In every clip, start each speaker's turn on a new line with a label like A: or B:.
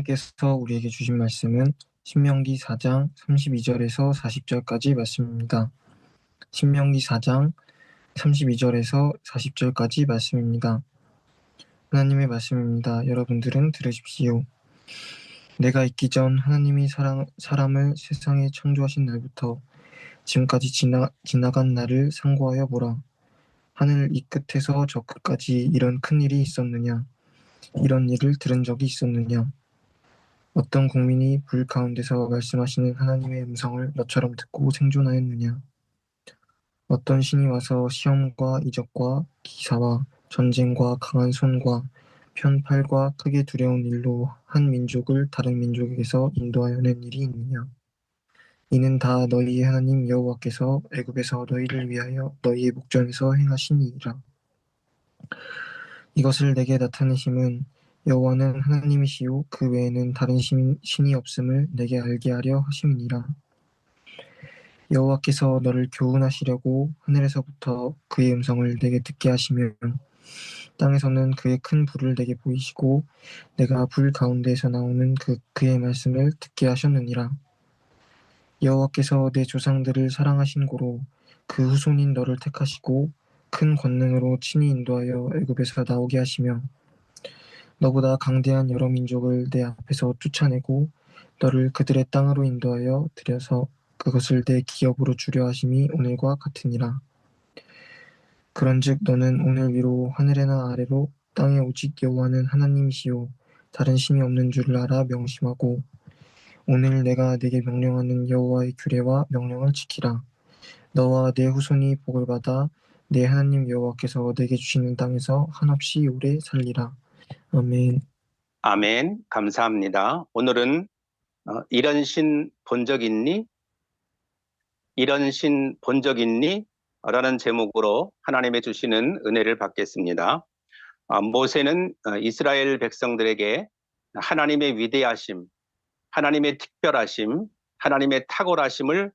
A: 하나님께서 우리에게 주신 말씀은 신명기 4장 32절에서 40절까지 말씀입니다. 신명기 4장 32절에서 40절까지 말씀입니다. 하나님의 말씀입니다. 여러분들은 들으십시오. 내가 있기 전 하나님이 사람을 세상에 창조하신 날부터 지금까지 지나간 날을 상고하여 보라. 하늘 이 끝에서 저 끝까지 이런 큰 일이 있었느냐? 이런 일을 들은 적이 있었느냐? 어떤 국민이 불 가운데서 말씀하시는 하나님의 음성을 너처럼 듣고 생존하였느냐? 어떤 신이 와서 시험과 이적과 기사와 전쟁과 강한 손과 편팔과 크게 두려운 일로 한 민족을 다른 민족에게서 인도하여 낸 일이 있느냐? 이는 다 너희의 하나님 여호와께서 애굽에서 너희를 위하여 너희의 목전에서 행하신 일이라. 이것을 내게 나타내심은 여호와는 하나님이시요 그 외에는 다른 신이 없음을 내게 알게 하려 하심이니라. 여호와께서 너를 교훈하시려고 하늘에서부터 그의 음성을 내게 듣게 하시며 땅에서는 그의 큰 불을 내게 보이시고 내가 불 가운데에서 나오는 그의 말씀을 듣게 하셨느니라. 여호와께서 내 조상들을 사랑하신 고로 그 후손인 너를 택하시고 큰 권능으로 친히 인도하여 애굽에서 나오게 하시며 너보다 강대한 여러 민족을 내 앞에서 쫓아내고 너를 그들의 땅으로 인도하여 들여서 그것을 내 기업으로 주려 하심이 오늘과 같으니라. 그런즉 너는 오늘 위로 하늘에나 아래로 땅에 오직 여호와는 하나님이시요 다른 신이 없는 줄을 알아 명심하고 오늘 내가 네게 명령하는 여호와의 규례와 명령을 지키라. 너와 내 후손이 복을 받아 내 하나님 여호와께서 내게 주시는 땅에서 한없이 오래 살리라. 아멘.
B: 아멘. 감사합니다. 오늘은 이런 신 본 적 있니? 이런 신 본 적 있니? 라는 제목으로 하나님의 주시는 은혜를 받겠습니다. 모세는 이스라엘 백성들에게 하나님의 위대하심, 하나님의 특별하심, 하나님의 탁월하심을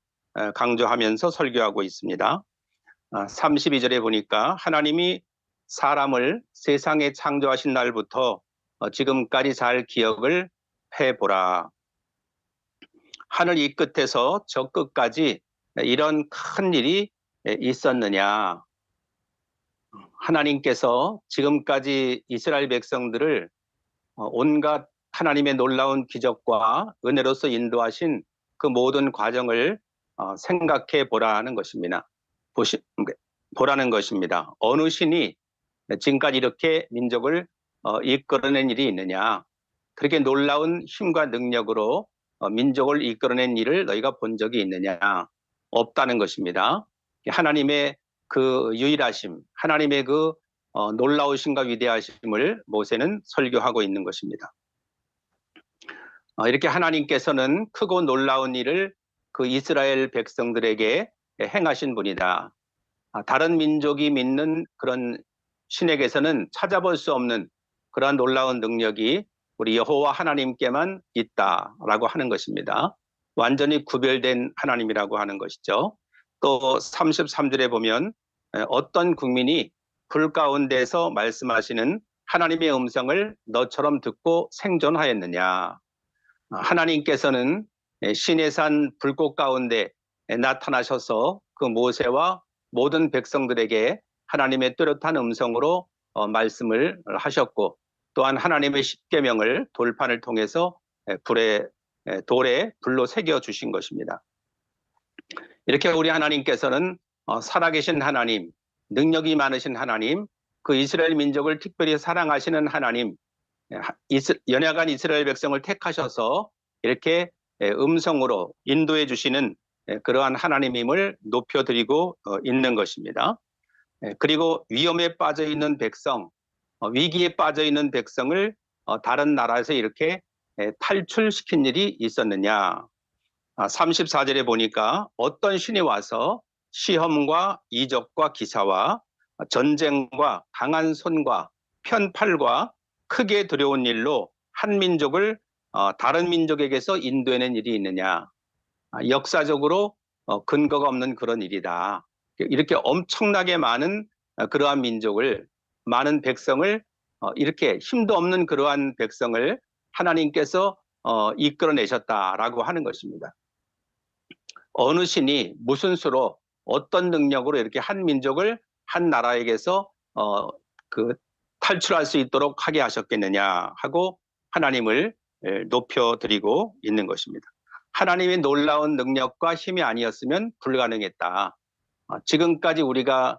B: 강조하면서 설교하고 있습니다. 32절에 보니까 하나님이 사람을 세상에 창조하신 날부터 지금까지 잘 기억을 해보라. 하늘 이 끝에서 저 끝까지 이런 큰 일이 있었느냐. 하나님께서 지금까지 이스라엘 백성들을 온갖 하나님의 놀라운 기적과 은혜로서 인도하신 그 모든 과정을 생각해 보라는 것입니다. 보라는 것입니다. 어느 신이 지금까지 이렇게 민족을 이끌어낸 일이 있느냐. 그렇게 놀라운 힘과 능력으로 민족을 이끌어낸 일을 너희가 본 적이 있느냐. 없다는 것입니다. 하나님의 그 유일하심, 하나님의 그 놀라우심과 위대하심을 모세는 설교하고 있는 것입니다. 이렇게 하나님께서는 크고 놀라운 일을 그 이스라엘 백성들에게 행하신 분이다. 다른 민족이 믿는 그런 신에게서는 찾아볼 수 없는 그러한 놀라운 능력이 우리 여호와 하나님께만 있다라고 하는 것입니다. 완전히 구별된 하나님이라고 하는 것이죠. 또 33절에 보면 어떤 국민이 불 가운데서 말씀하시는 하나님의 음성을 너처럼 듣고 생존하였느냐. 하나님께서는 신의 산 불꽃 가운데 나타나셔서 그 모세와 모든 백성들에게 하나님의 뚜렷한 음성으로 말씀을 하셨고 또한 하나님의 십계명을 돌판을 통해서 돌에 불로 새겨 주신 것입니다. 이렇게 우리 하나님께서는 살아계신 하나님, 능력이 많으신 하나님, 그 이스라엘 민족을 특별히 사랑하시는 하나님, 연약한 이스라엘 백성을 택하셔서 이렇게 음성으로 인도해 주시는 그러한 하나님임을 높여드리고 있는 것입니다. 그리고 위험에 빠져 있는 백성, 위기에 빠져 있는 백성을 다른 나라에서 이렇게 탈출시킨 일이 있었느냐. 34절에 보니까 어떤 신이 와서 시험과 이적과 기사와 전쟁과 강한 손과 편팔과 크게 두려운 일로 한 민족을 다른 민족에게서 인도해낸 일이 있느냐. 역사적으로 근거가 없는 그런 일이다. 이렇게 엄청나게 많은 그러한 민족을, 많은 백성을 이렇게 힘도 없는 그러한 백성을 하나님께서 이끌어내셨다라고 하는 것입니다. 어느 신이 무슨 수로 어떤 능력으로 이렇게 한 민족을 한 나라에게서 탈출할 수 있도록 하게 하셨겠느냐 하고 하나님을 높여드리고 있는 것입니다. 하나님의 놀라운 능력과 힘이 아니었으면 불가능했다. 지금까지 우리가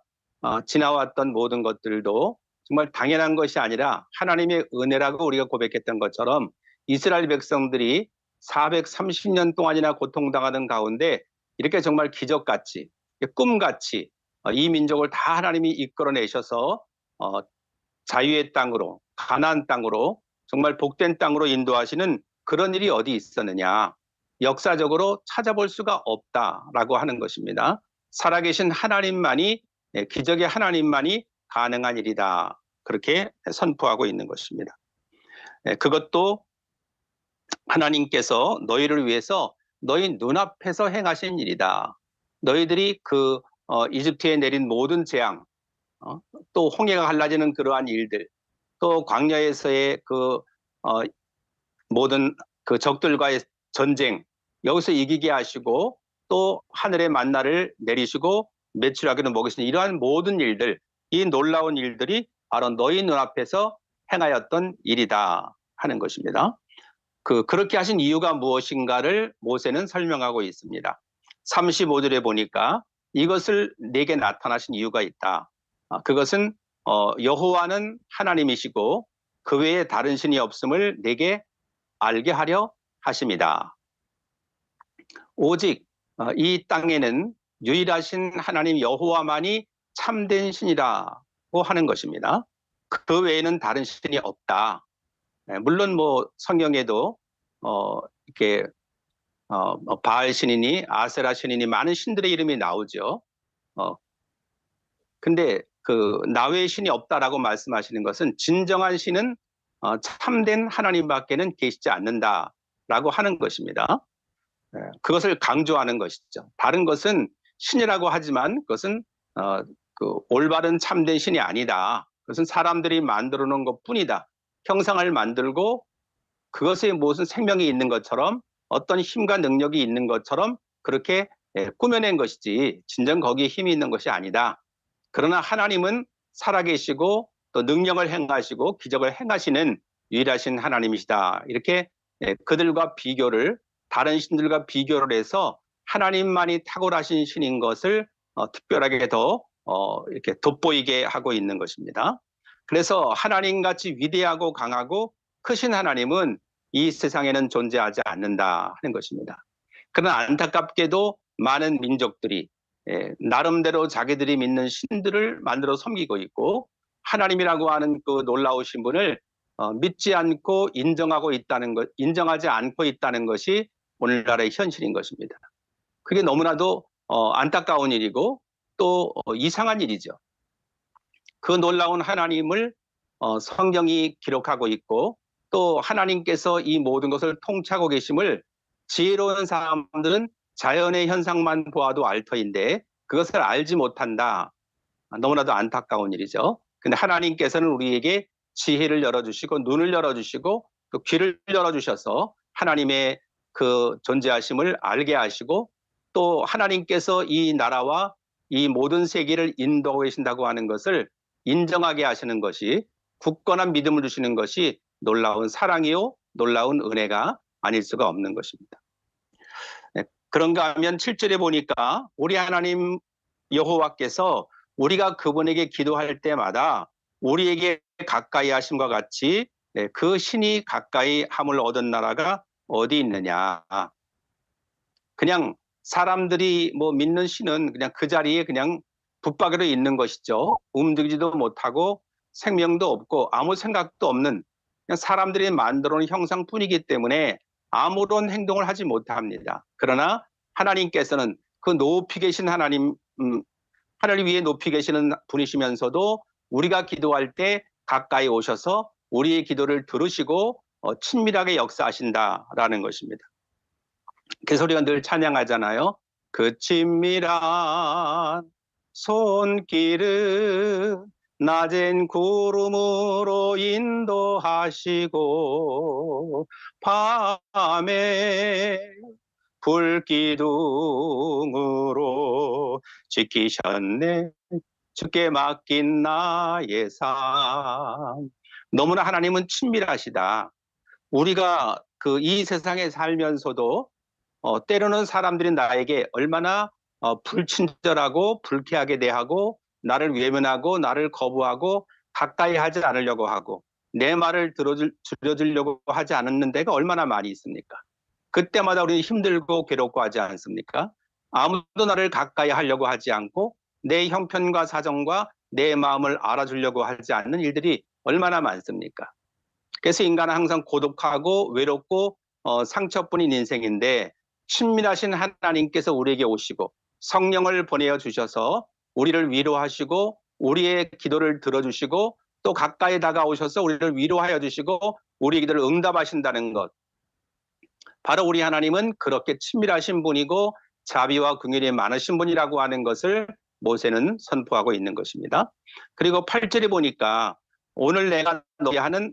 B: 지나왔던 모든 것들도 정말 당연한 것이 아니라 하나님의 은혜라고 우리가 고백했던 것처럼 이스라엘 백성들이 430년 동안이나 고통당하는 가운데 이렇게 정말 기적같이 꿈같이 이 민족을 다 하나님이 이끌어내셔서 자유의 땅으로 가나안 땅으로 정말 복된 땅으로 인도하시는 그런 일이 어디 있었느냐. 역사적으로 찾아볼 수가 없다라고 하는 것입니다. 살아계신 하나님만이 기적의 하나님만이 가능한 일이다. 그렇게 선포하고 있는 것입니다. 그것도 하나님께서 너희를 위해서 너희 눈앞에서 행하신 일이다. 너희들이 이집트에 내린 모든 재앙, 또 홍해가 갈라지는 그러한 일들, 또 광야에서의 모든 적들과의 전쟁, 여기서 이기게 하시고 또 하늘의 만나를 내리시고 매출하기는 먹이시는 이러한 모든 일들, 이 놀라운 일들이 바로 너희 눈앞에서 행하였던 일이다 하는 것입니다. 그렇게 하신 이유가 무엇인가를 모세는 설명하고 있습니다. 35절에 보니까 이것을 내게 나타나신 이유가 있다. 그것은 여호와는 하나님이시고 그 외에 다른 신이 없음을 내게 알게 하려 하심이다. 오직 이 땅에는 유일하신 하나님 여호와만이 참된 신이라고 하는 것입니다. 그 외에는 다른 신이 없다. 물론 성경에도 이렇게 바알 신이니 아세라 신이니 많은 신들의 이름이 나오죠. 근데 나 외의 신이 없다라고 말씀하시는 것은 진정한 신은 참된 하나님밖에는 계시지 않는다라고 하는 것입니다. 그것을 강조하는 것이죠. 다른 것은 신이라고 하지만 그것은 올바른 참된 신이 아니다. 그것은 사람들이 만들어 놓은 것뿐이다. 형상을 만들고 그것에 무슨 생명이 있는 것처럼 어떤 힘과 능력이 있는 것처럼 그렇게 꾸며낸 것이지 진정 거기에 힘이 있는 것이 아니다. 그러나 하나님은 살아계시고 또 능력을 행하시고 기적을 행하시는 유일하신 하나님이시다. 이렇게 그들과 다른 신들과 비교를 해서 하나님만이 탁월하신 신인 것을 특별하게 더 이렇게 돋보이게 하고 있는 것입니다. 그래서 하나님같이 위대하고 강하고 크신 하나님은 이 세상에는 존재하지 않는다 하는 것입니다. 그러나 안타깝게도 많은 민족들이 나름대로 자기들이 믿는 신들을 만들어 섬기고 있고 하나님이라고 하는 그 놀라우신 분을 믿지 않고 인정하지 않고 있다는 것이 오늘날의 현실인 것입니다. 그게 너무나도 안타까운 일이고 또 이상한 일이죠. 그 놀라운 하나님을 성경이 기록하고 있고 또 하나님께서 이 모든 것을 통치하고 계심을 지혜로운 사람들은 자연의 현상만 보아도 알 터인데 그것을 알지 못한다. 너무나도 안타까운 일이죠. 근데 하나님께서는 우리에게 지혜를 열어주시고 눈을 열어주시고 또 귀를 열어주셔서 하나님의 그 존재하심을 알게 하시고 또 하나님께서 이 나라와 이 모든 세계를 인도하고 계신다고 하는 것을 인정하게 하시는 것이 굳건한 믿음을 주시는 것이 놀라운 사랑이요 놀라운 은혜가 아닐 수가 없는 것입니다. 그런가 하면 7절에 보니까 우리 하나님 여호와께서 우리가 그분에게 기도할 때마다 우리에게 가까이 하심과 같이 그 신이 가까이 함을 얻은 나라가 어디 있느냐. 그냥 사람들이 믿는 신은 그냥 그 자리에 그냥 붙박이로 있는 것이죠. 움직이지도 못하고 생명도 없고 아무 생각도 없는 그냥 사람들이 만들어 놓은 형상뿐이기 때문에 아무런 행동을 하지 못합니다. 그러나 하나님께서는 그 높이 계신 하나님, 하늘 위에 높이 계시는 분이시면서도 우리가 기도할 때 가까이 오셔서 우리의 기도를 들으시고 친밀하게 역사하신다라는 것입니다. 그래서 우리가 늘 찬양하잖아요. 그 친밀한 손길은 낮엔 구름으로 인도하시고 밤에 불기둥으로 지키셨네. 주께 맡긴 나의 삶. 너무나 하나님은 친밀하시다. 우리가 이 세상에 살면서도 때로는 사람들이 나에게 얼마나 불친절하고 불쾌하게 대하고 나를 외면하고 나를 거부하고 가까이 하지 않으려고 하고 내 말을 들어주려고 하지 않는 데가 얼마나 많이 있습니까? 그때마다 우리는 힘들고 괴롭고 하지 않습니까? 아무도 나를 가까이 하려고 하지 않고 내 형편과 사정과 내 마음을 알아주려고 하지 않는 일들이 얼마나 많습니까? 그래서 인간은 항상 고독하고 외롭고 상처뿐인 인생인데 친밀하신 하나님께서 우리에게 오시고 성령을 보내어 주셔서 우리를 위로하시고 우리의 기도를 들어주시고 또 가까이 다가오셔서 우리를 위로하여 주시고 우리 기도를 응답하신다는 것. 바로 우리 하나님은 그렇게 친밀하신 분이고 자비와 긍휼이 많으신 분이라고 하는 것을 모세는 선포하고 있는 것입니다. 그리고 8절에 보니까 오늘 내가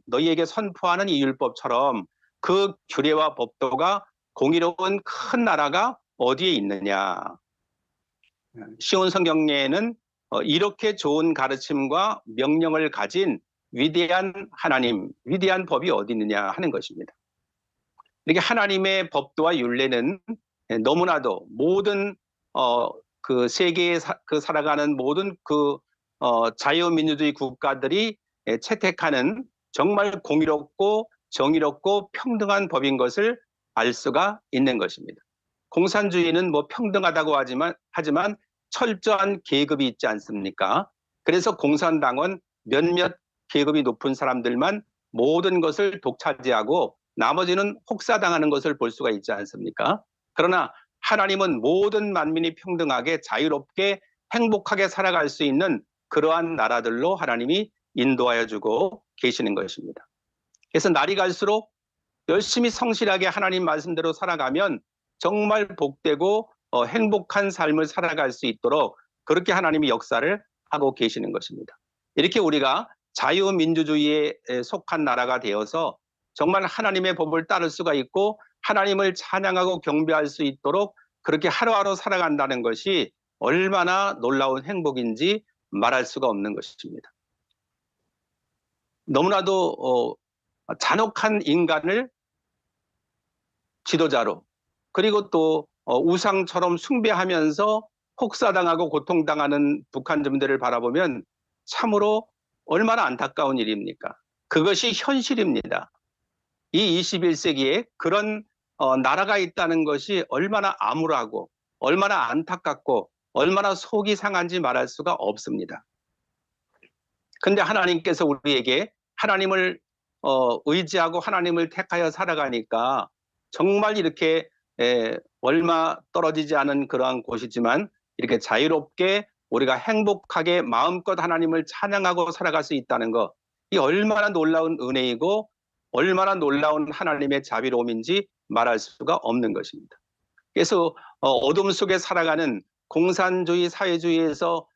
B: 너희에게 선포하는 이 율법처럼 그 규례와 법도가 공의로운 큰 나라가 어디에 있느냐. 쉬운 성경에는 이렇게 좋은 가르침과 명령을 가진 위대한 하나님, 위대한 법이 어디 있느냐 하는 것입니다. 이렇게 하나님의 법도와 율례는 너무나도 모든 그 세계에 살아가는 모든 자유민주주의 국가들이 채택하는 정말 공의롭고 정의롭고 평등한 법인 것을 알 수가 있는 것입니다. 공산주의는 뭐 평등하다고 하지만 철저한 계급이 있지 않습니까? 그래서 공산당은 몇몇 계급이 높은 사람들만 모든 것을 독차지하고 나머지는 혹사당하는 것을 볼 수가 있지 않습니까? 그러나 하나님은 모든 만민이 평등하게 자유롭게 행복하게 살아갈 수 있는 그러한 나라들로 하나님이 인도하여 주고 계시는 것입니다. 그래서 날이 갈수록 열심히 성실하게 하나님 말씀대로 살아가면 정말 복되고 행복한 삶을 살아갈 수 있도록 그렇게 하나님이 역사를 하고 계시는 것입니다. 이렇게 우리가 자유민주주의에 속한 나라가 되어서 정말 하나님의 법을 따를 수가 있고 하나님을 찬양하고 경배할 수 있도록 그렇게 하루하루 살아간다는 것이 얼마나 놀라운 행복인지 말할 수가 없는 것입니다. 너무나도 잔혹한 인간을 지도자로 그리고 또 우상처럼 숭배하면서 혹사당하고 고통당하는 북한 주민들을 바라보면 참으로 얼마나 안타까운 일입니까? 그것이 현실입니다. 이 21세기에 그런 나라가 있다는 것이 얼마나 암울하고 얼마나 안타깝고 얼마나 속이 상한지 말할 수가 없습니다. 근데 하나님께서 우리에게 하나님을 의지하고 하나님을 택하여 살아가니까 정말 이렇게 얼마 떨어지지 않은 그러한 곳이지만 이렇게 자유롭게 우리가 행복하게 마음껏 하나님을 찬양하고 살아갈 수 있다는 것, 이 얼마나 놀라운 은혜이고 얼마나 놀라운 하나님의 자비로움인지 말할 수가 없는 것입니다. 그래서 어둠 속에 살아가는 공산주의 사회주의에서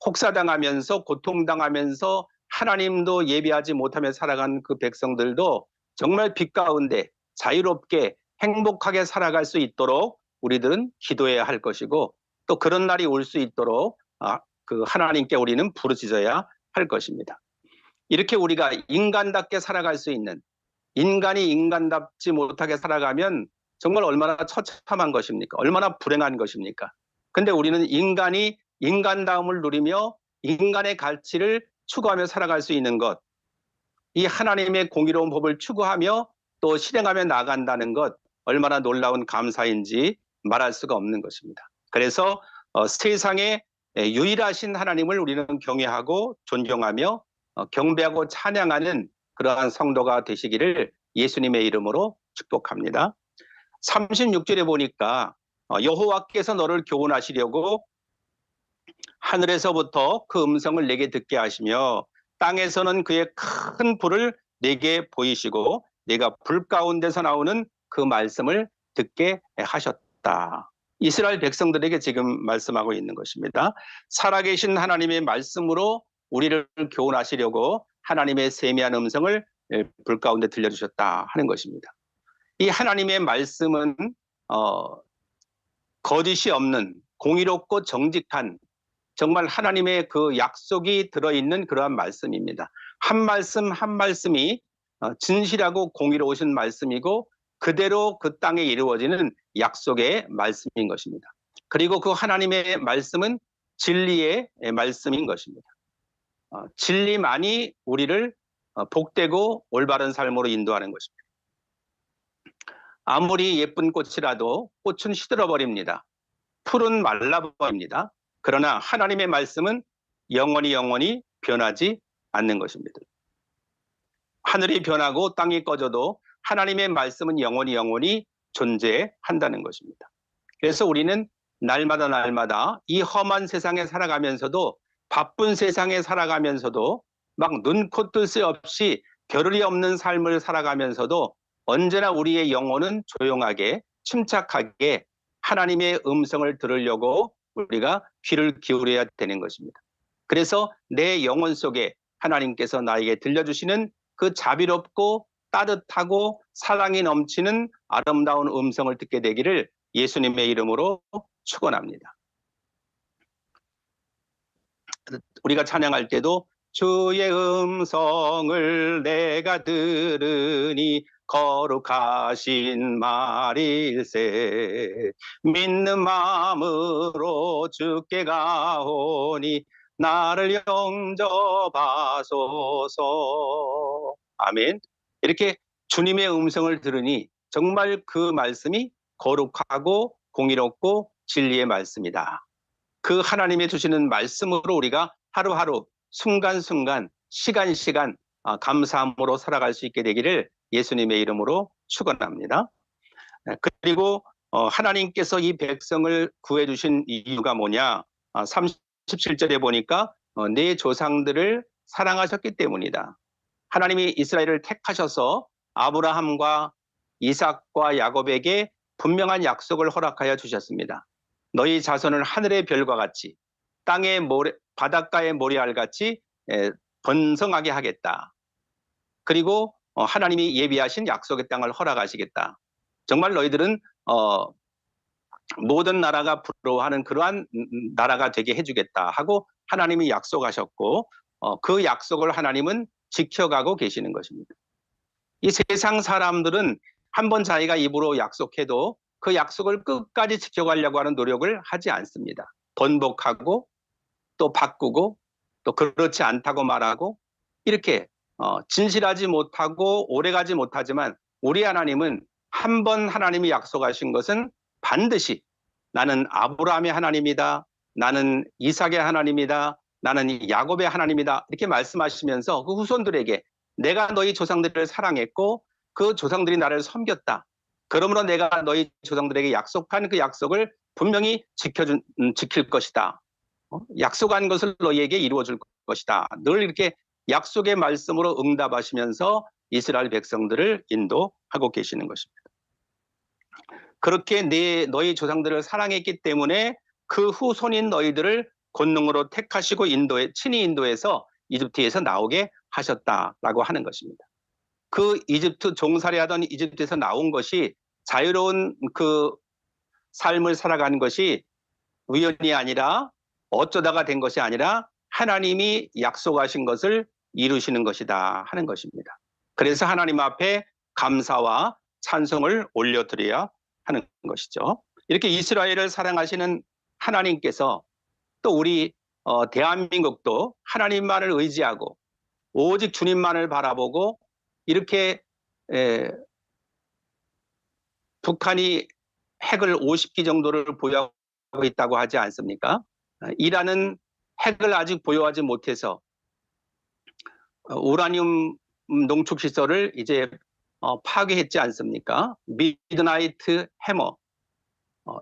B: 혹사당하면서 고통당하면서 하나님도 예배하지 못하며 살아간 그 백성들도 정말 빛 가운데 자유롭게 행복하게 살아갈 수 있도록 우리들은 기도해야 할 것이고 또 그런 날이 올 수 있도록 그 하나님께 우리는 부르짖어야 할 것입니다. 이렇게 우리가 인간답게 살아갈 수 있는, 인간이 인간답지 못하게 살아가면 정말 얼마나 처참한 것입니까? 얼마나 불행한 것입니까? 근데 우리는 인간이 인간다움을 누리며 인간의 가치를 추구하며 살아갈 수 있는 것, 이 하나님의 공의로운 법을 추구하며 또 실행하며 나아간다는 것, 얼마나 놀라운 감사인지 말할 수가 없는 것입니다. 그래서 세상에 유일하신 하나님을 우리는 경외하고 존경하며 경배하고 찬양하는 그러한 성도가 되시기를 예수님의 이름으로 축복합니다. 36절에 보니까 여호와께서 너를 교훈하시려고 하늘에서부터 그 음성을 내게 듣게 하시며 땅에서는 그의 큰 불을 내게 보이시고 내가 불 가운데서 나오는 그 말씀을 듣게 하셨다. 이스라엘 백성들에게 지금 말씀하고 있는 것입니다. 살아계신 하나님의 말씀으로 우리를 교훈하시려고 하나님의 세미한 음성을 불 가운데 들려주셨다 하는 것입니다. 이 하나님의 말씀은 거짓이 없는 공의롭고 정직한 정말 하나님의 그 약속이 들어있는 그러한 말씀입니다. 한 말씀 한 말씀이 진실하고 공의로우신 말씀이고 그대로 그 땅에 이루어지는 약속의 말씀인 것입니다. 그리고 그 하나님의 말씀은 진리의 말씀인 것입니다. 진리만이 우리를 복되고 올바른 삶으로 인도하는 것입니다. 아무리 예쁜 꽃이라도 꽃은 시들어버립니다. 풀은 말라버립니다. 그러나 하나님의 말씀은 영원히 변하지 않는 것입니다. 하늘이 변하고 땅이 꺼져도 하나님의 말씀은 영원히 존재한다는 것입니다. 그래서 우리는 날마다 이 험한 세상에 살아가면서도 바쁜 세상에 살아가면서도 막 눈코 뜰 새 없이 겨를이 없는 삶을 살아가면서도 언제나 우리의 영혼은 조용하게 침착하게 하나님의 음성을 들으려고 우리가 귀를 기울여야 되는 것입니다. 그래서 내 영혼 속에 하나님께서 나에게 들려주시는 그 자비롭고 따뜻하고 사랑이 넘치는 아름다운 음성을 듣게 되기를 예수님의 이름으로 축원합니다. 우리가 찬양할 때도 주의 음성을 내가 들으니 거룩하신 말일세 믿는 마음으로 주께 가오니 나를 영접하소서. 아멘. 이렇게 주님의 음성을 들으니 정말 그 말씀이 거룩하고 공의롭고 진리의 말씀이다. 그 하나님이 주시는 말씀으로 우리가 하루하루 순간순간 시간 감사함으로 살아갈 수 있게 되기를 예수님의 이름으로 축원합니다. 그리고 하나님께서 이 백성을 구해주신 이유가 뭐냐? 37절에 보니까 내 조상들을 사랑하셨기 때문이다. 하나님이 이스라엘을 택하셔서 아브라함과 이삭과 야곱에게 분명한 약속을 허락하여 주셨습니다. 너희 자손을 하늘의 별과 같이 땅의 바닷가의 모래알같이 번성하게 하겠다. 그리고 하나님이 예비하신 약속의 땅을 허락하시겠다. 정말 너희들은 모든 나라가 부러워하는 그러한 나라가 되게 해주겠다 하고 하나님이 약속하셨고 그 약속을 하나님은 지켜가고 계시는 것입니다. 이 세상 사람들은 한번 자기가 입으로 약속해도 그 약속을 끝까지 지켜가려고 하는 노력을 하지 않습니다. 번복하고 또 바꾸고 또 그렇지 않다고 말하고 이렇게 진실하지 못하고 오래가지 못하지만 우리 하나님은 한 번 하나님이 약속하신 것은 반드시 나는 아브라함의 하나님이다. 나는 이삭의 하나님이다. 나는 야곱의 하나님이다. 이렇게 말씀하시면서 그 후손들에게 내가 너희 조상들을 사랑했고 그 조상들이 나를 섬겼다. 그러므로 내가 너희 조상들에게 약속한 그 약속을 분명히 지킬 것이다. 약속한 것을 너희에게 이루어 줄 것이다. 늘 이렇게 약속의 말씀으로 응답하시면서 이스라엘 백성들을 인도하고 계시는 것입니다. 그렇게 너희 조상들을 사랑했기 때문에 그 후손인 너희들을 권능으로 택하시고 친히 인도해서 이집트에서 나오게 하셨다라고 하는 것입니다. 그 이집트 종살이하던 이집트에서 나온 것이 자유로운 그 삶을 살아가는 것이 우연이 아니라 어쩌다가 된 것이 아니라 하나님이 약속하신 것을 이루시는 것이다 하는 것입니다. 그래서 하나님 앞에 감사와 찬송을 올려드려야 하는 것이죠. 이렇게 이스라엘을 사랑하시는 하나님께서 또 우리 대한민국도 하나님만을 의지하고 오직 주님만을 바라보고 이렇게 북한이 핵을 50기 정도를 보유하고 있다고 하지 않습니까? 이란은 핵을 아직 보유하지 못해서 우라늄 농축시설을 이제 파괴했지 않습니까? 미드나이트 해머.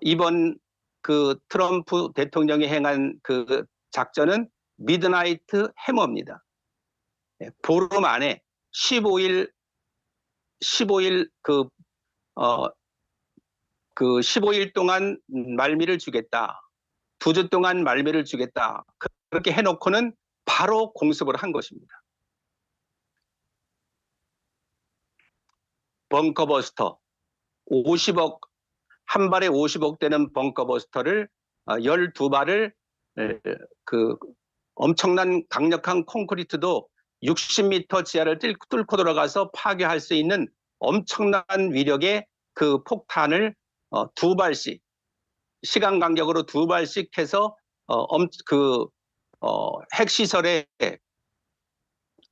B: 이번 그 트럼프 대통령이 행한 그 작전은 미드나이트 해머입니다. 보름 안에 15일 그 15일 동안 말미를 주겠다. 2주 동안 말미를 주겠다. 그렇게 해놓고는 바로 공습을 한 것입니다. 벙커버스터 50억, 한 발에 50억 되는 벙커버스터를 12발을 그 엄청난 강력한 콘크리트도 60m 지하를 뚫고 들어가서 파괴할 수 있는 엄청난 위력의 그 폭탄을 두 발씩 시간 간격으로 두 발씩 해서 핵시설의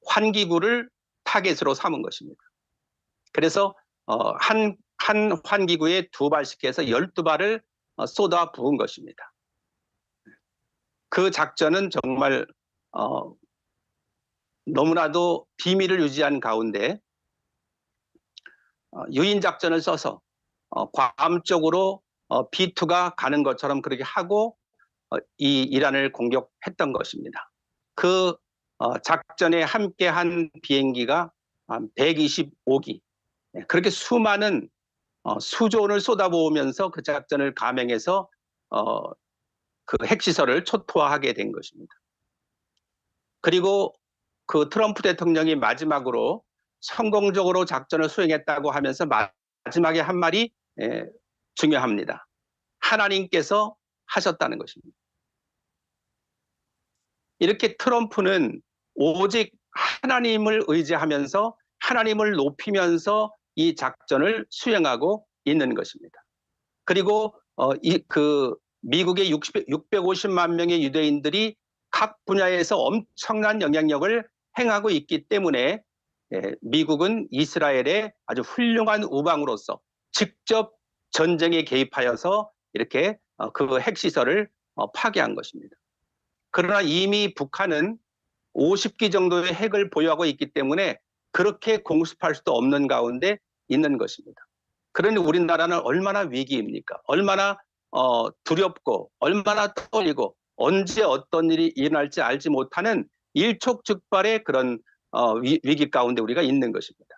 B: 환기구를 타겟으로 삼은 것입니다. 그래서 한 환기구에 두 발씩 해서 12발을 쏟아 부은 것입니다. 그 작전은 정말 너무나도 비밀을 유지한 가운데 유인 작전을 써서 괌 쪽으로 B2가 가는 것처럼 그렇게 하고 이 이란을 공격했던 것입니다. 그 작전에 함께한 비행기가 125기. 그렇게 수많은 수조 원을 쏟아부으면서 그 작전을 감행해서 그 핵시설을 초토화하게 된 것입니다. 그리고 그 트럼프 대통령이 마지막으로 성공적으로 작전을 수행했다고 하면서 마지막에 한 말이 중요합니다. 하나님께서 하셨다는 것입니다. 이렇게 트럼프는 오직 하나님을 의지하면서 하나님을 높이면서 이 작전을 수행하고 있는 것입니다. 그리고 미국의 650만 명의 유대인들이 각 분야에서 엄청난 영향력을 행하고 있기 때문에 미국은 이스라엘의 아주 훌륭한 우방으로서 직접 전쟁에 개입하여서 이렇게 그 핵시설을 파괴한 것입니다. 그러나 이미 북한은 50기 정도의 핵을 보유하고 있기 때문에 그렇게 공습할 수도 없는 가운데 있는 것입니다. 그러니 우리나라는 얼마나 위기입니까? 얼마나 두렵고 얼마나 떨리고 언제 어떤 일이 일어날지 알지 못하는 일촉즉발의 그런 위기 가운데 우리가 있는 것입니다.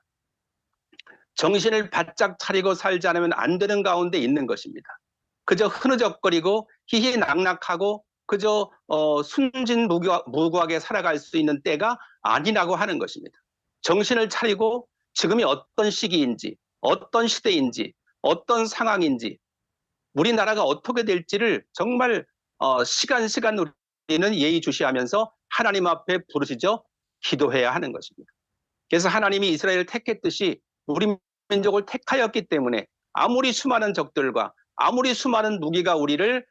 B: 정신을 바짝 차리고 살지 않으면 안 되는 가운데 있는 것입니다. 그저 흐느적거리고 희희낙낙하고 그저 순진무구하게 살아갈 수 있는 때가 아니라고 하는 것입니다. 정신을 차리고 지금이 어떤 시기인지 어떤 시대인지 어떤 상황인지 우리나라가 어떻게 될지를 정말 시간 우리는 예의주시하면서 하나님 앞에 부르시죠. 기도해야 하는 것입니다. 그래서 하나님이 이스라엘을 택했듯이 우리 민족을 택하였기 때문에 아무리 수많은 적들과 아무리 수많은 무기가 우리를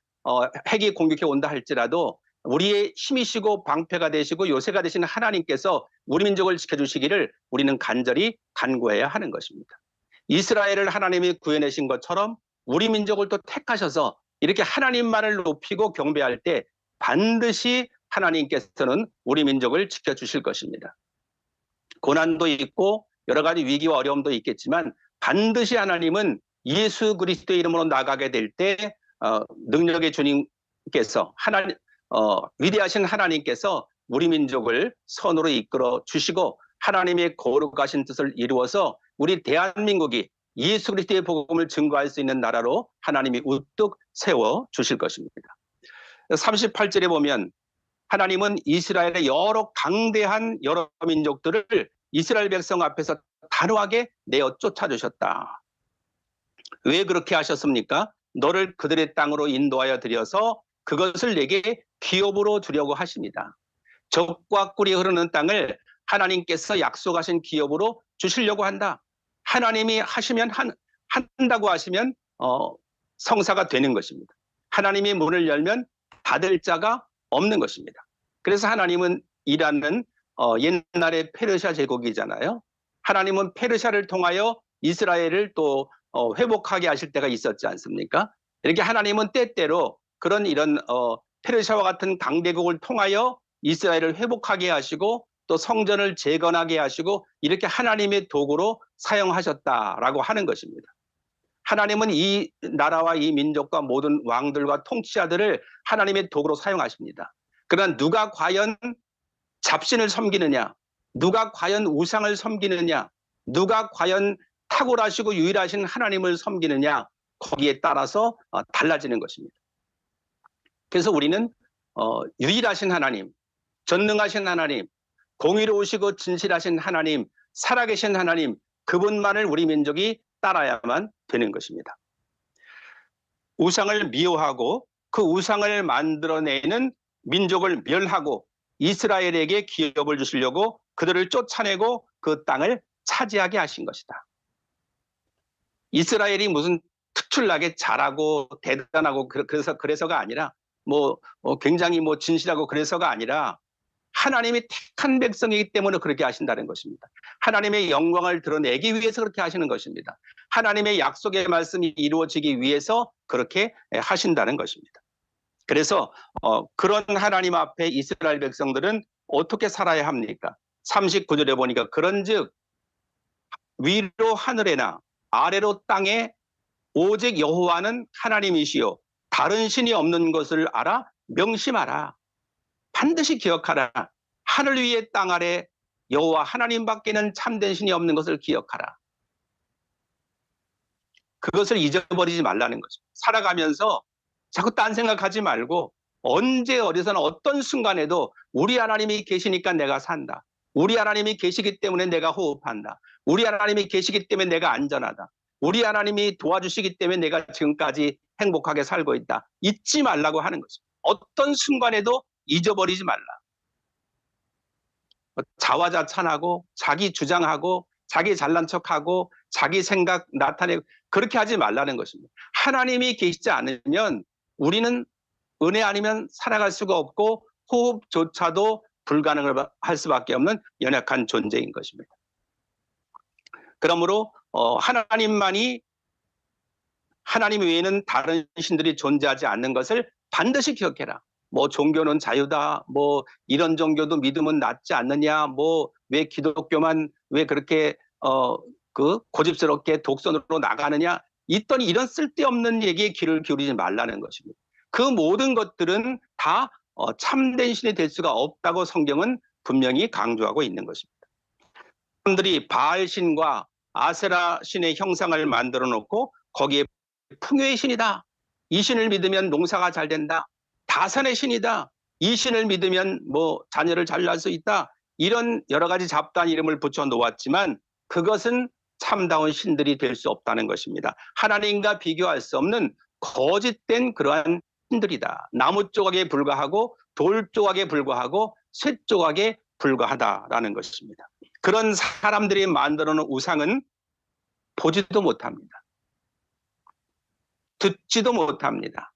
B: 핵이 공격해 온다 할지라도 우리의 힘이시고 방패가 되시고 요새가 되시는 하나님께서 우리 민족을 지켜주시기를 우리는 간절히 간구해야 하는 것입니다. 이스라엘을 하나님이 구해내신 것처럼 우리 민족을 또 택하셔서 이렇게 하나님만을 높이고 경배할 때 반드시 하나님께서는 우리 민족을 지켜주실 것입니다. 고난도 있고 여러 가지 위기와 어려움도 있겠지만 반드시 하나님은 예수 그리스도의 이름으로 나가게 될 때 능력의 주님께서 위대하신 하나님께서 우리 민족을 선으로 이끌어 주시고 하나님의 거룩하신 뜻을 이루어서 우리 대한민국이 예수 그리스도의 복음을 증거할 수 있는 나라로 하나님이 우뚝 세워 주실 것입니다. 38절에 보면 하나님은 이스라엘의 강대한 여러 민족들을 이스라엘 백성 앞에서 단호하게 내어 쫓아주셨다. 왜 그렇게 하셨습니까? 너를 그들의 땅으로 인도하여 들여서 그것을 내게 기업으로 주려고 하십니다. 젖과 꿀이 흐르는 땅을 하나님께서 약속하신 기업으로 주시려고 한다. 하나님이 하시면 한다고 하시면 성사가 되는 것입니다. 하나님이 문을 열면 닫을 자가 없는 것입니다. 그래서 하나님은 이란은 옛날에 페르시아 제국이잖아요. 하나님은 페르시아를 통하여 이스라엘을 또 회복하게 하실 때가 있었지 않습니까? 이렇게 하나님은 때때로 이런 페르시아와 같은 강대국을 통하여 이스라엘을 회복하게 하시고 또 성전을 재건하게 하시고 이렇게 하나님의 도구로 사용하셨다라고 하는 것입니다. 하나님은 이 나라와 이 민족과 모든 왕들과 통치자들을 하나님의 도구로 사용하십니다. 그러나 누가 과연 잡신을 섬기느냐, 누가 과연 우상을 섬기느냐, 누가 과연 탁월하시고 유일하신 하나님을 섬기느냐, 거기에 따라서 달라지는 것입니다. 그래서 우리는 유일하신 하나님, 전능하신 하나님, 공의로우시고 진실하신 하나님, 살아계신 하나님, 그분만을 우리 민족이 따라야만 되는 것입니다. 우상을 미워하고 그 우상을 만들어내는 민족을 멸하고 이스라엘에게 기업을 주시려고 그들을 쫓아내고 그 땅을 차지하게 하신 것이다. 이스라엘이 무슨 특출나게 잘하고 대단하고 그래서가 아니라 굉장히 진실하고 그래서가 아니라 하나님이 택한 백성이기 때문에 그렇게 하신다는 것입니다. 하나님의 영광을 드러내기 위해서 그렇게 하시는 것입니다. 하나님의 약속의 말씀이 이루어지기 위해서 그렇게 하신다는 것입니다. 그래서 그런 하나님 앞에 이스라엘 백성들은 어떻게 살아야 합니까? 39절에 보니까 그런즉 위로 하늘에나 아래로 땅에 오직 여호와는 하나님이시요 다른 신이 없는 것을 알아 명심하라. 반드시 기억하라. 하늘 위에 땅 아래 여호와 하나님밖에는 참된 신이 없는 것을 기억하라. 그것을 잊어버리지 말라는 거죠. 살아가면서 자꾸 딴 생각하지 말고 언제 어디서나 어떤 순간에도 우리 하나님이 계시니까 내가 산다. 우리 하나님이 계시기 때문에 내가 호흡한다. 우리 하나님이 계시기 때문에 내가 안전하다. 우리 하나님이 도와주시기 때문에 내가 지금까지 행복하게 살고 있다. 잊지 말라고 하는 거죠. 어떤 순간에도 잊어버리지 말라. 자화자찬하고 자기 주장하고 자기 잘난 척하고 자기 생각 나타내고 그렇게 하지 말라는 것입니다. 하나님이 계시지 않으면 우리는 은혜 아니면 살아갈 수가 없고 호흡조차도 불가능을 할 수밖에 없는 연약한 존재인 것입니다. 그러므로 하나님 외에는 다른 신들이 존재하지 않는 것을 반드시 기억해라. 종교는 자유다. 이런 종교도 믿으면 낫지 않느냐. 왜 기독교만 왜 그렇게 고집스럽게 독선으로 나가느냐. 이런 쓸데없는 얘기에 귀를 기울이지 말라는 것입니다. 그 모든 것들은 다 참된 신이 될 수가 없다고 성경은 분명히 강조하고 있는 것입니다. 사람들이 바알 신과 아세라 신의 형상을 만들어 놓고 거기에 풍요의 신이다. 이 신을 믿으면 농사가 잘 된다. 다산의 신이다. 이 신을 믿으면 자녀를 잘 낳을 수 있다. 이런 여러 가지 잡다한 이름을 붙여 놓았지만 그것은 참다운 신들이 될 수 없다는 것입니다. 하나님과 비교할 수 없는 거짓된 그러한 신들이다. 나무 조각에 불과하고 돌 조각에 불과하고 쇠 조각에 불과하다라는 것입니다. 그런 사람들이 만들어 놓은 우상은 보지도 못합니다. 듣지도 못합니다.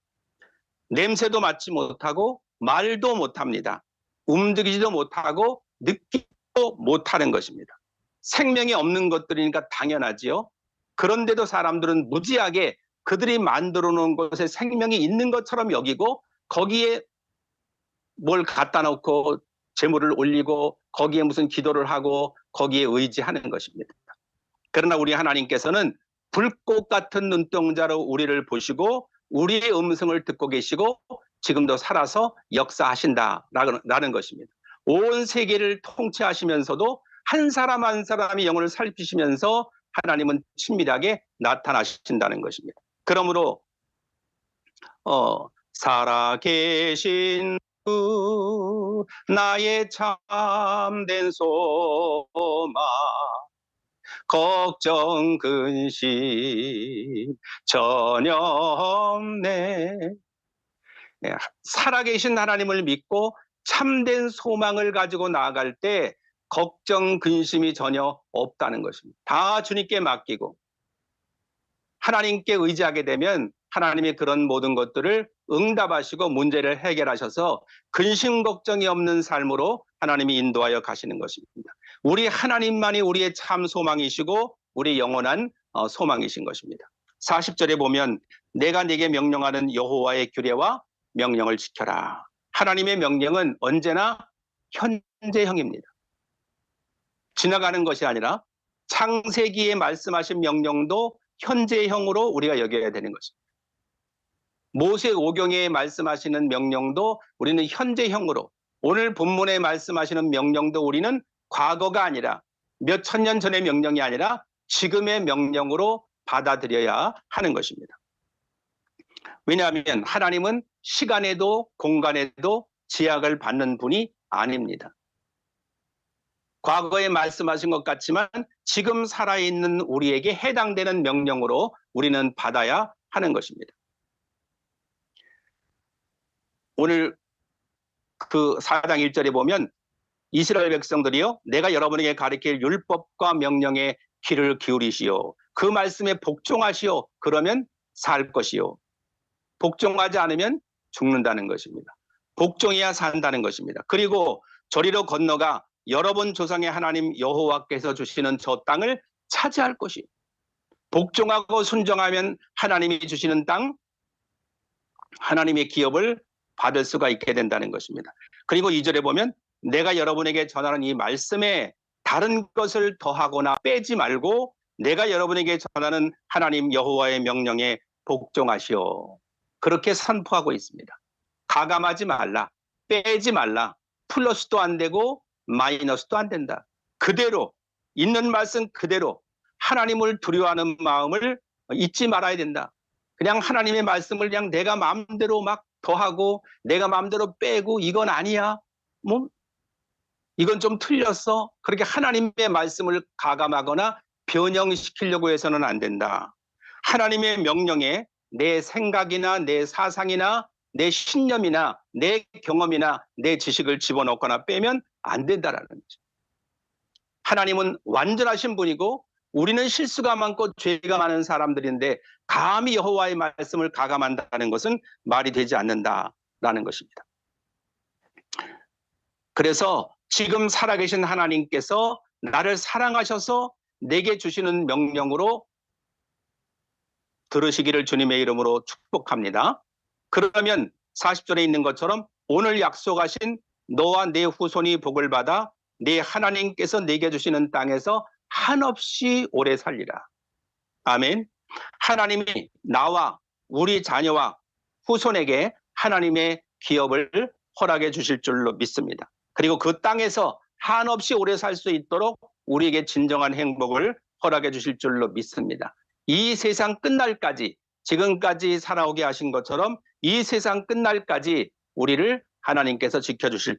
B: 냄새도 맡지 못하고 말도 못합니다. 움직이지도 못하고 느끼지도 못하는 것입니다. 생명이 없는 것들이니까 당연하지요. 그런데도 사람들은 무지하게 그들이 만들어 놓은 것에 생명이 있는 것처럼 여기고 거기에 뭘 갖다 놓고 제물을 올리고 거기에 무슨 기도를 하고 거기에 의지하는 것입니다. 그러나 우리 하나님께서는 불꽃 같은 눈동자로 우리를 보시고 우리의 음성을 듣고 계시고 지금도 살아서 역사하신다라는 것입니다. 온 세계를 통치하시면서도 한 사람 한 사람의 영혼을 살피시면서 하나님은 친밀하게 나타나신다는 것입니다. 그러므로 살아계신 주 나의 참된 소망 걱정 근심 전혀 없네. 살아계신 하나님을 믿고 참된 소망을 가지고 나아갈 때 걱정 근심이 전혀 없다는 것입니다. 다 주님께 맡기고 하나님께 의지하게 되면 하나님이 그런 모든 것들을 응답하시고 문제를 해결하셔서 근심 걱정이 없는 삶으로 하나님이 인도하여 가시는 것입니다. 우리 하나님만이 우리의 참 소망이시고 우리 영원한 소망이신 것입니다. 40절에 보면 내가 네게 명령하는 여호와의 규례와 명령을 지켜라. 하나님의 명령은 언제나 현재형입니다. 지나가는 것이 아니라 창세기에 말씀하신 명령도 현재형으로 우리가 여겨야 되는 것입니다. 모세오경에 말씀하시는 명령도 우리는 현재형으로, 오늘 본문에 말씀하시는 명령도 우리는 과거가 아니라 몇 천 년 전의 명령이 아니라 지금의 명령으로 받아들여야 하는 것입니다. 왜냐하면 하나님은 시간에도 공간에도 제약을 받는 분이 아닙니다. 과거에 말씀하신 것 같지만 지금 살아있는 우리에게 해당되는 명령으로 우리는 받아야 하는 것입니다. 오늘 그 4장 1절에 보면 이스라엘 백성들이요, 내가 여러분에게 가르칠 율법과 명령에 귀를 기울이시오. 그 말씀에 복종하시오. 그러면 살 것이요. 복종하지 않으면 죽는다는 것입니다. 복종해야 산다는 것입니다. 그리고 저리로 건너가 여러분 조상의 하나님 여호와께서 주시는 저 땅을 차지할 것이요. 복종하고 순종하면 하나님이 주시는 땅, 하나님의 기업을 받을 수가 있게 된다는 것입니다. 그리고 2절에 보면 내가 여러분에게 전하는 이 말씀에 다른 것을 더하거나 빼지 말고 내가 여러분에게 전하는 하나님 여호와의 명령에 복종하시오. 그렇게 선포하고 있습니다. 가감하지 말라, 빼지 말라, 플러스도 안 되고 마이너스도 안 된다. 그대로 있는 말씀 그대로 하나님을 두려워하는 마음을 잊지 말아야 된다. 그냥 하나님의 말씀을 그냥 내가 마음대로 막 더하고 내가 마음대로 빼고 이건 아니야. 뭐 이건 좀 틀렸어. 그렇게 하나님의 말씀을 가감하거나 변형시키려고 해서는 안 된다. 하나님의 명령에 내 생각이나 내 사상이나 내 신념이나 내 경험이나 내 지식을 집어넣거나 빼면 안 된다라는 거죠. 하나님은 완전하신 분이고 우리는 실수가 많고 죄가 많은 사람들인데 감히 여호와의 말씀을 가감한다는 것은 말이 되지 않는다라는 것입니다. 그래서 지금 살아계신 하나님께서 나를 사랑하셔서 내게 주시는 명령으로 들으시기를 주님의 이름으로 축복합니다. 그러면 40절에 있는 것처럼 오늘 약속하신 너와 내 후손이 복을 받아 내 하나님께서 내게 주시는 땅에서 한없이 오래 살리라. 아멘. 하나님이 나와 우리 자녀와 후손에게 하나님의 기업을 허락해 주실 줄로 믿습니다. 그리고 그 땅에서 한없이 오래 살 수 있도록 우리에게 진정한 행복을 허락해 주실 줄로 믿습니다. 이 세상 끝날까지 지금까지 살아오게 하신 것처럼 이 세상 끝날까지 우리를 하나님께서 지켜주실